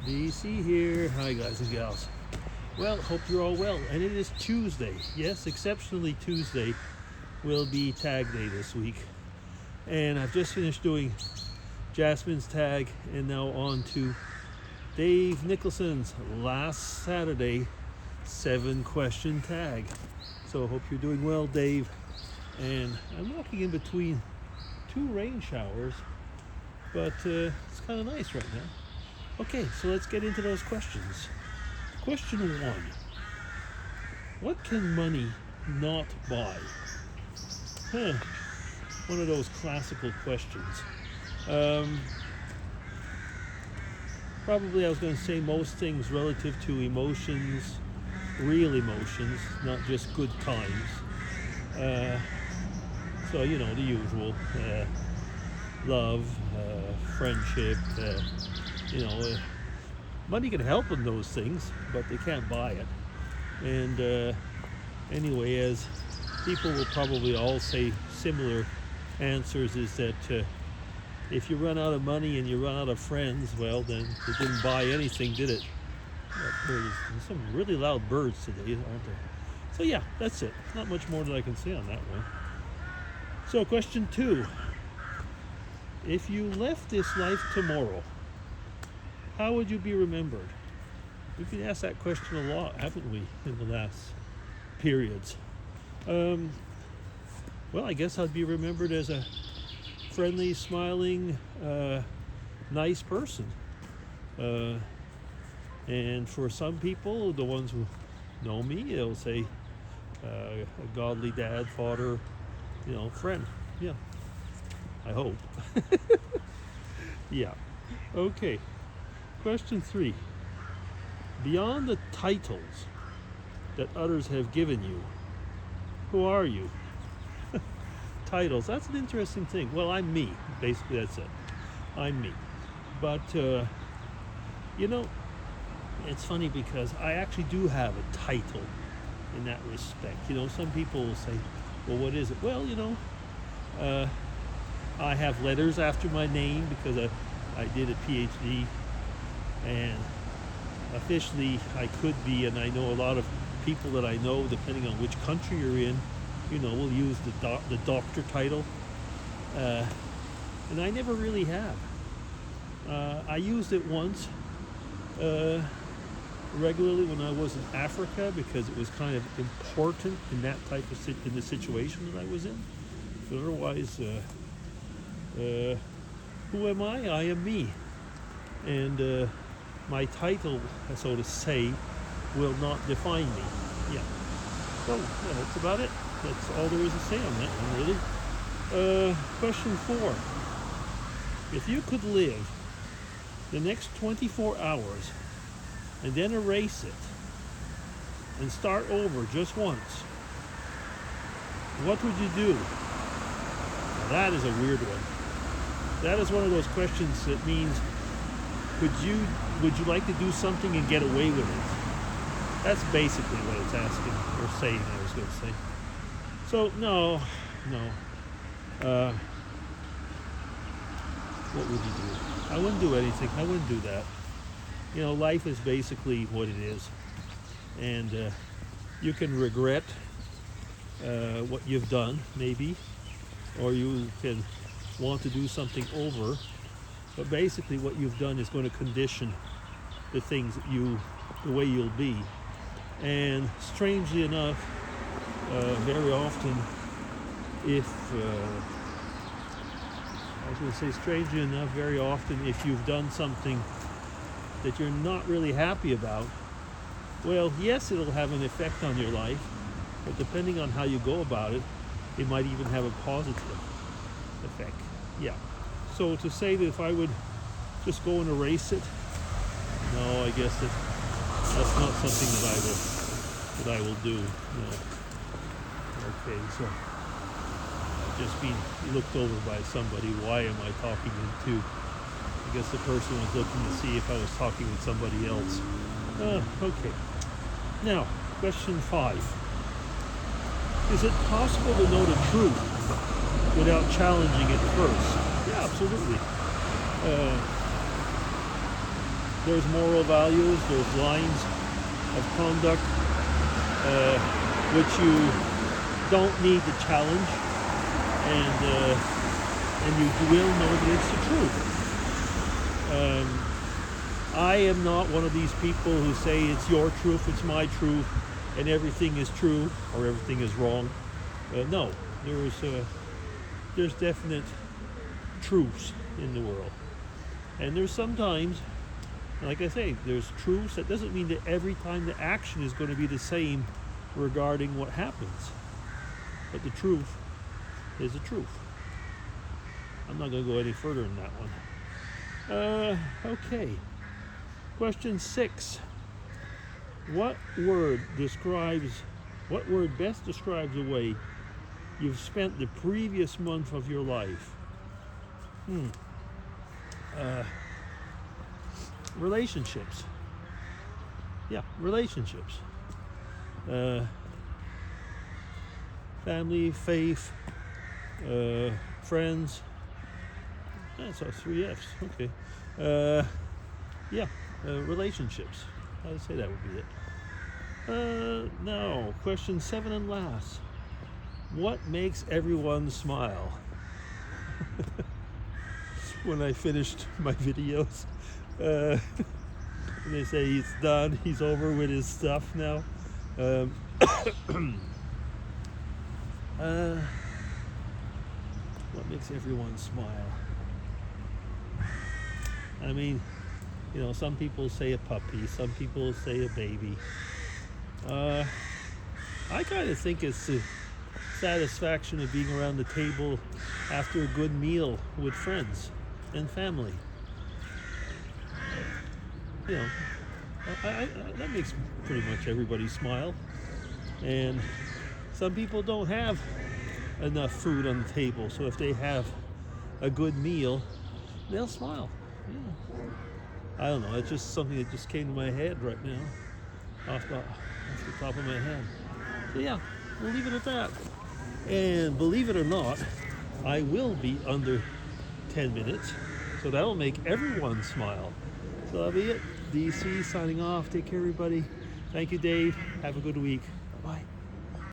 DC here. Hi, guys and gals. Well, hope you're all well. And it is Tuesday. Yes, exceptionally Tuesday will be tag day this week. And I've just finished doing Jasmine's tag and now on to Dave Nicholson's last Saturday 7-question tag. So hope you're doing well, Dave. And I'm walking in between 2 rain showers, but it's kind of nice right now. Okay, so let's get into those questions. Question 1. What can money not buy? One of those classical questions. Probably I was going to say most things relative to emotions, real emotions, not just good times. So, you know, the usual. Love, friendship, money can help in those things, but they can't buy it. And anyway, as people will probably all say similar answers, is that if you run out of money and you run out of friends, well, then it didn't buy anything, did it? There's some really loud birds today, aren't there? So yeah, that's it. Not much more that I can say on that one. So question 2. If you left this life tomorrow, how would you be remembered? We've been asked that question a lot, haven't we, in the last periods? Well, I guess I'd be remembered as a friendly, smiling, nice person. And for some people, the ones who know me, they'll say a godly dad, father, friend. Yeah, I hope. Yeah. Okay. Question 3. Beyond the titles that others have given you, who are you? Titles, that's an interesting thing. Well, I'm me. Basically, that's it. I'm me. But, it's funny because I actually do have a title in that respect. Some people will say, well, what is it? Well, I have letters after my name because I did a PhD, and officially I could be, and I know a lot of people that I know, depending on which country you're in, will use the doctor title, and I never really have. I used it once regularly when I was in Africa because it was kind of important in that type of in the situation that I was in. But otherwise, who am I? I am me. And my title, so to say, will not define me. Yeah. So, that's about it. That's all there is to say on that one, really. Question 4. If you could live the next 24 hours and then erase it and start over just once, what would you do? Now, that is a weird one. That is one of those questions that means, would you like to do something and get away with it? That's basically what it's asking, or saying, I was going to say. So, no. What would you do? I wouldn't do anything. I wouldn't do that. Life is basically what it is. And you can regret what you've done, maybe, or you can want to do something over. But basically what you've done is going to condition the things the way you'll be. And strangely enough, very often, if you've done something that you're not really happy about, well, yes, it'll have an effect on your life, but depending on how you go about it, it might even have a positive effect. Yeah. So to say that if I would just go and erase it, no, I guess that's not something that I will do. No. Okay, so I've just been looked over by somebody. Why am I talking into? I guess the person was looking to see if I was talking with somebody else. Okay. Now, question 5. Is it possible to know the truth without challenging it first? Yeah, absolutely. there's moral values, there's lines of conduct which you don't need to challenge, and you will know that it's the truth. I am not one of these people who say it's your truth, it's my truth, and everything is true or everything is wrong. No, there's definite truths in the world, and there's sometimes, like I say, there's truths. That doesn't mean that every time the action is going to be the same regarding what happens, but the truth is the truth. I'm not going to go any further than that one. Okay. Question 6. What word best describes the way you've spent the previous month of your life? Relationships. Yeah, relationships. Family, faith, friends. That's all 3 F's. Okay. Relationships. I'd say that would be it. Now, question 7 and last. What makes everyone smile? When I finished my videos, and they say he's done, he's over with his stuff now. What makes everyone smile? I mean, some people say a puppy, some people say a baby. I kind of think it's the satisfaction of being around the table after a good meal with friends and family. That makes pretty much everybody smile. And some people don't have enough food on the table, so if they have a good meal, they'll smile. Yeah. I don't know, it's just something that just came to my head right now, off the top of my head. So yeah, we'll leave it at that. And believe it or not, I will be under 10 minutes, so that'll make everyone smile. So that'll be it. DC signing off. Take care, everybody. Thank you, Dave. Have a good week. Bye-bye.